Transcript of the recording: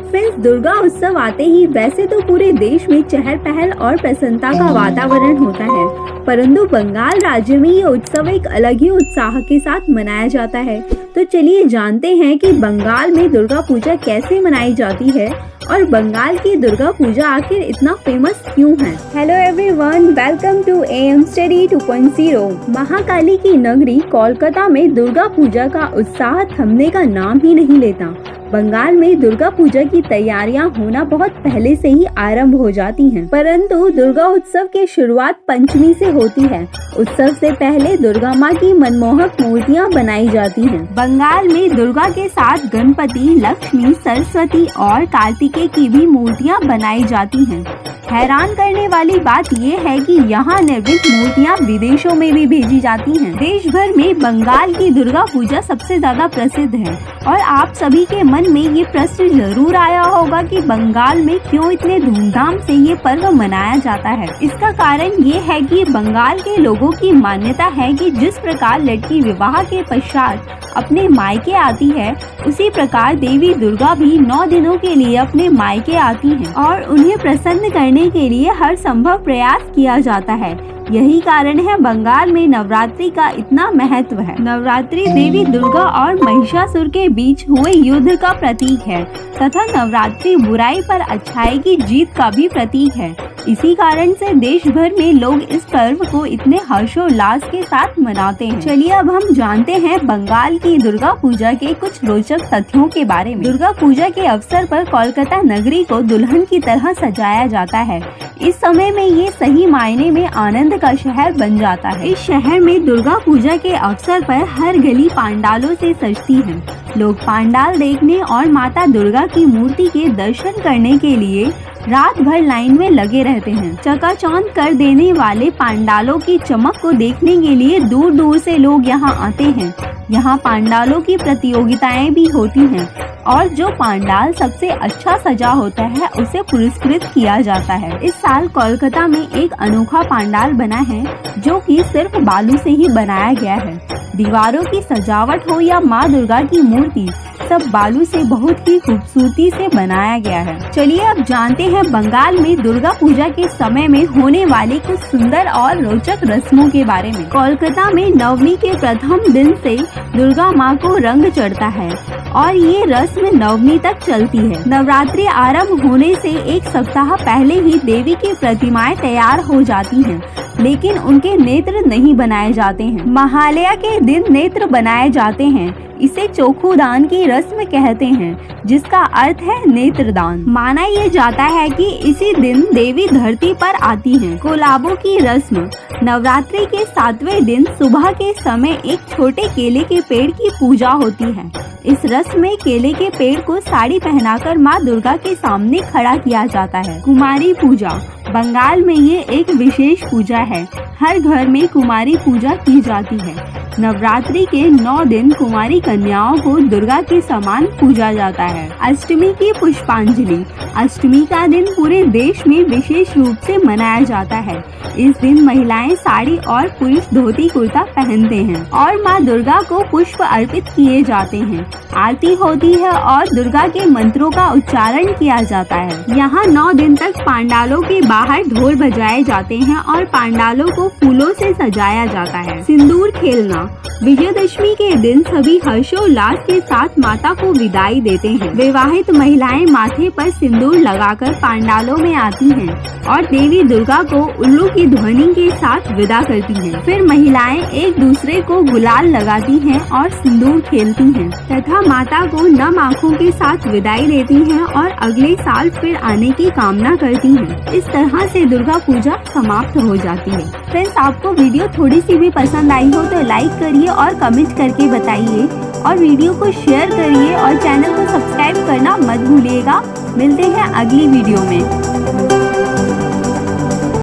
Friends, Durga उत्सव आते ही वैसे तो पूरे देश में चहल पहल और प्रसन्नता का वातावरण होता है, परंतु बंगाल राज्य में ये उत्सव एक अलग ही उत्साह के साथ मनाया जाता है। तो चलिए जानते हैं कि बंगाल में दुर्गा पूजा कैसे मनाई जाती है और बंगाल की दुर्गा पूजा आखिर इतना फेमस क्यों है। Hello everyone, welcome to AM study 2.0। Mahakali की नगरी कोलकाता में दुर्गा पूजा का उत्साह थमने का नाम ही नहीं लेता। बंगाल में दुर्गा पूजा की तैयारियां होना बहुत पहले से ही आरंभ हो जाती हैं, परंतु दुर्गा उत्सव की शुरुआत पंचमी से होती है। उत्सव से पहले दुर्गा माँ की मनमोहक मूर्तियां बनाई जाती हैं। बंगाल में दुर्गा के साथ गणपति, लक्ष्मी, सरस्वती और कार्तिकेय की भी मूर्तियां बनाई जाती हैं। हैरान करने वाली बात ये है कि यहाँ निर्मित मूर्तियाँ विदेशों में भी भेजी जाती हैं। देश भर में बंगाल की दुर्गा पूजा सबसे ज्यादा प्रसिद्ध है और आप सभी के मन में ये प्रश्न जरूर आया होगा कि बंगाल में क्यों इतने धूमधाम से ये पर्व मनाया जाता है। इसका कारण ये है कि बंगाल के लोगों की मान्यता है कि जिस प्रकार लड़की विवाह के पश्चात अपने मायके आती है, उसी प्रकार देवी दुर्गा भी 9 दिनों के लिए अपने मायके आती हैं और उन्हें प्रसन्न करने के लिए हर संभव प्रयास किया जाता है। यही कारण है बंगाल में नवरात्रि का इतना महत्व है। नवरात्रि देवी दुर्गा और महिषासुर के बीच हुए युद्ध का प्रतीक है तथा नवरात्रि बुराई पर अच्छाई की जीत का भी प्रतीक है। इसी कारण से देश भर में लोग इस पर्व को इतने हर्षोल्लास के साथ मनाते हैं। चलिए अब हम जानते हैं बंगाल की दुर्गा पूजा के कुछ रोचक तथ्यों के बारे में। दुर्गा पूजा के अवसर पर कोलकाता नगरी को दुल्हन की तरह सजाया जाता है। इस समय में ये सही मायने में आनंद का शहर बन जाता है। इस शहर में दुर्गा पूजा के अवसर पर हर गली पंडालों से सजती है। लोग पंडाल देखने और माता दुर्गा की मूर्ति के दर्शन करने के लिए रात भर लाइन में लगे रहते हैं। चकाचौंध कर देने वाले पंडालों की चमक को देखने के लिए दूर दूर से लोग यहाँ आते हैं। यहाँ पंडालों की प्रतियोगिताएं भी होती हैं और जो पंडाल सबसे अच्छा सजा होता है उसे पुरस्कृत किया जाता है। इस साल कोलकाता में एक अनोखा पंडाल बना है जो कि सिर्फ बालू से ही बनाया गया है। दीवारों की सजावट हो या माँ दुर्गा की मूर्ति, सब बालू से बहुत ही खूबसूरती से बनाया गया है। चलिए अब जानते हैं बंगाल में दुर्गा पूजा के समय में होने वाले कुछ सुंदर और रोचक रस्मों के बारे में। कोलकाता में नवमी के प्रथम दिन से दुर्गा माँ को रंग चढ़ता है और ये रस्म नवमी तक चलती है। नवरात्रि आरंभ होने से एक सप्ताह पहले ही देवी की प्रतिमाएं तैयार हो जाती हैं, लेकिन उनके नेत्र नहीं बनाए जाते हैं। महालया के दिन नेत्र बनाए जाते हैं। इसे चोखुदान की रस्म कहते हैं, जिसका अर्थ है नेत्रदान। माना ये जाता है कि इसी दिन देवी धरती पर आती हैं। कोलाबों की रस्म। नवरात्रि के 7वें दिन सुबह के समय एक छोटे केले के पेड़ की पूजा होती है। इस रस्म में केले के पेड़ को साड़ी पहनाकर माँ दुर्गा के सामने खड़ा किया जाता है। कुमारी पूजा। बंगाल में ये एक विशेष पूजा है। हर घर में कुमारी पूजा की जाती है। नवरात्रि के 9 दिन कुमारी कन्याओं को दुर्गा के समान पूजा जाता है। अष्टमी की पुष्पांजलि। अष्टमी का दिन पूरे देश में विशेष रूप से मनाया जाता है। इस दिन महिलाएं साड़ी और पुरुष धोती कुर्ता पहनते हैं और माँ दुर्गा को पुष्प अर्पित किए जाते हैं। आरती होती है और दुर्गा के मंत्रों का उच्चारण किया जाता है। यहाँ 9 दिन तक पंडालों के बाहर ढोल बजाए जाते हैं और पंडालों को फूलों से सजाया जाता है। सिंदूर खेलना। विजयदशमी के दिन सभी हर्षोल्लास के साथ माता को विदाई देते हैं। विवाहित महिलाएं माथे पर सिंदूर लगाकर पंडालों में आती हैं और देवी दुर्गा को उल्लू की ध्वनि के साथ विदा करती हैं। फिर महिलाएं एक दूसरे को गुलाल लगाती हैं और सिंदूर खेलती हैं तथा माता को नम आँखों के साथ विदाई देती हैं और अगले साल फिर आने की कामना करती हैं। इस तरह से दुर्गा पूजा समाप्त हो जाती है। फ्रेंड्स, आपको वीडियो थोड़ी सी भी पसंद आई हो तो लाइक करिए और कमेंट करके बताइए और वीडियो को शेयर करिए और चैनल को सब्सक्राइब करना मत भूलिएगा। मिलते हैं अगली वीडियो में।